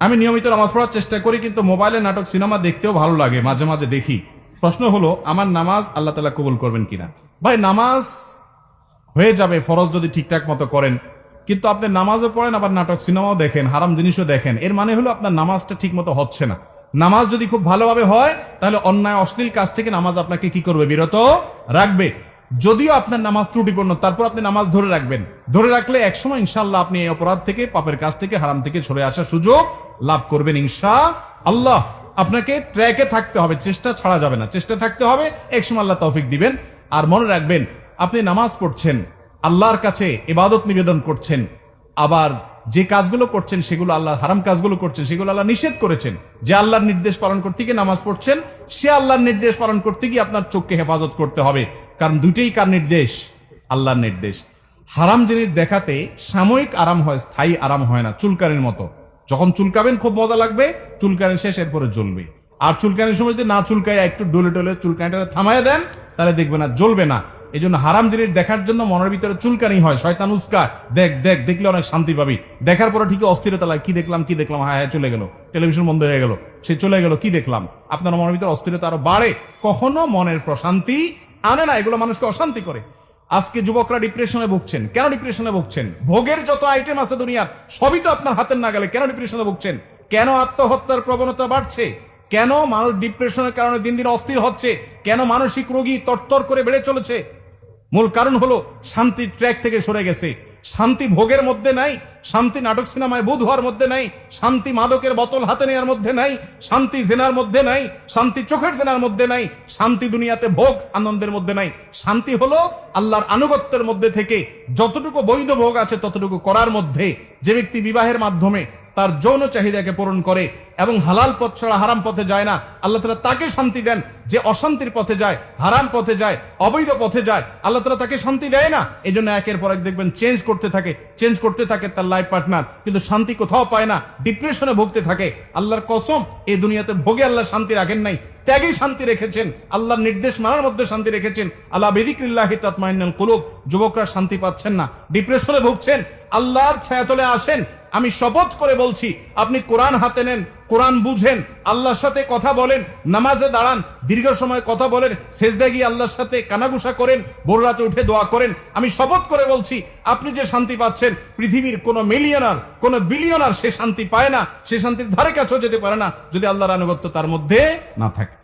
আমি নিয়মিত নামাজ পড়ার চেষ্টা করি, কিন্তু মোবাইলে নাটক সিনেমা দেখতেও ভালো লাগে, মাঝে মাঝে দেখি। প্রশ্ন হলো, আমার নামাজ আল্লাহ তাআলা কবুল করবেন কিনা? ভাই, নামাজ হয়ে যাবে ফরজ যদি ঠিকঠাক মতো করেন, কিন্তু আপনি নামাজও পড়েন আবার নাটক সিনেমাও দেখেন, হারাম জিনিসও দেখেন, এর মানে হলো আপনার নামাজটা ঠিক মতো হচ্ছে না। নামাজ যদি খুব ভালোভাবে হয় তাহলে অন্যায় অশ্লীল কাজ থেকে নামাজ আপনাকে কি করবে? বিরত রাখবে। যদিও আপনার নামাজ ত্রুটিপূর্ণ, তারপর আপনি নামাজ ধরে রাখবেন। ধরে রাখলে একসময় ইনশাআল্লাহ আপনি এই অপরাধ থেকে, পাপের কাজ থেকে, হারাম থেকে সরে আসার সুযোগ লাভ করবেন ইনশাআল্লাহ। আপনাকে ট্র্যাকে থাকতে হবে, চেষ্টা ছাড়া যাবে না, চেষ্টা থাকতে হবে, একসময় আল্লাহ তৌফিক দিবেন। আর মনে রাখবেন, আপনি নামাজ পড়ছেন, আল্লাহর কাছে ইবাদত নিবেদন করছেন, আবার যে কাজগুলো করছেন সেগুলো আল্লাহ, হারাম কাজগুলো করছেন সেগুলো আল্লাহ নিষেধ করেছেন। যে আল্লাহর নির্দেশ পালন করতে গিয়ে নামাজ পড়ছেন, সে আল্লাহর নির্দেশ পালন করতে গিয়ে আপনার চোখকে হেফাজত করতে হবে, কারণ দুইটাই কার নির্দেশ? আল্লাহর নির্দেশ। হারাম জিনিস দেখাতে সাময়িক আরাম হয়, স্থায়ী আরাম হয় না। চুলকানির মতো, যখন চুলকাবেন খুব মজা লাগবে, চুলকানি শেষ, এরপরে জ্বলবে। আর চুলকানির সময় যদি না চুলকায়, একটু ডলে ডলে চুলকানিটা থামায় দেন, তাহলে দেখবে না, জ্বলবে না। এই জন্য হারাম জিনিস দেখার জন্য মনের ভিতরে চুলকানি হয়, শয়তান উস্কায়, দেখ দেখ, দেখলে অনেক শান্তি পাবি। দেখার পরে ঠিকই অস্থিরতা লাগে, কি দেখলাম, হ্যাঁ হ্যাঁ, চলে গেল, টেলিভিশন বন্ধ হয়ে গেল, সে চলে গেল, কি দেখলাম। আপনার মনের ভিতরে অস্থিরতা আরো বাড়ে, কখনো মনের প্রশান্তি আনে না, এগুলো মানুষকে অশান্তি করে। আজকে যুবকরা ডিপ্রেশনে ভুগছেন। কেন ডিপ্রেশনে ভুগছেন? ভোগের যত আইটেম আছে দুনিয়ার, সবই তো আপনার হাতের না গেলে। কেন ডিপ্রেশনে ভুগছেন? কেন আত্মহত্যার প্রবণতা বাড়ছে? কেন মানুষ ডিপ্রেশনের কারণে দিন দিন অস্থির হচ্ছে? কেন মানসিক রোগী তরতর করে বেড়ে চলেছে? মূল কারণ হলো শান্তির ট্র্যাক থেকে সরে গেছে। শান্তি ভোগের মধ্যে নাই, শান্তি নাটক সিনেমায় বুধ হওয়ার মধ্যে নাই, শান্তি মাদকের বোতল হাতে নেওয়ার মধ্যে নাই, শান্তি জেনার মধ্যে নাই, শান্তি চোখের জেনার মধ্যে নাই, শান্তি দুনিয়াতে ভোগ আনন্দের মধ্যে নাই। শান্তি হলো আল্লাহর আনুগত্যের মধ্যে থেকে যতটুকু বৈধ ভোগ আছে ততটুকু করার মধ্যে। যে ব্যক্তি বিবাহের মাধ্যমে তার যৌন চাহিদাকে পূরণ করে এবং হালাল পথ ছাড়া হারাম পথে যায় না, আল্লাহ তাআলা তাকে শান্তি দেন। যে অশান্তির পথে যায়, হারাম পথে যায়, অবৈধ পথে যায়, আল্লাহ তাআলা তাকে শান্তি দেয় না। এই জন্য একের পর এক দেখবেন চেঞ্জ করতে থাকে তার লাইফ পার্টনার, কিন্তু শান্তি কোথাও পায় না, ডিপ্রেশনে ভুগতে থাকে। আল্লাহর কসম, এই দুনিয়াতে ভোগে আল্লাহ শান্তি রাখেন নাই, ত্যাগে শান্তি রেখেছেন, আল্লাহর নির্দেশ মানার মধ্যে শান্তি রেখেছেন। আলা বিযিকরিল্লাহি তাতমাইন্নুল কুলুব। যুবকরা শান্তি পাচ্ছেন না, ডিপ্রেশনে ভুগছেন, আল্লাহর ছায়াতলে আসেন। আমি শপথ করে বলছি, আপনি কোরআন হাতে নেন, কোরআন বুঝেন, আল্লাহর সাথে কথা বলেন, নামাজে দাঁড়ান, দীর্ঘ সময় কথা বলেন, সেজদায় গিয়ে আল্লাহর সাথে কানাঘুষা করেন, ভোর রাতে উঠে দোয়া করেন। আমি শপথ করে বলছি, আপনি যে শান্তি পাচ্ছেন, পৃথিবীর কোনো মিলিয়নার, কোনো বিলিয়নার সে শান্তি পায় না, সে শান্তির ধারে কাছেও যেতে পারে না যদি আল্লাহর আনুগত্য তার মধ্যে না থাকে।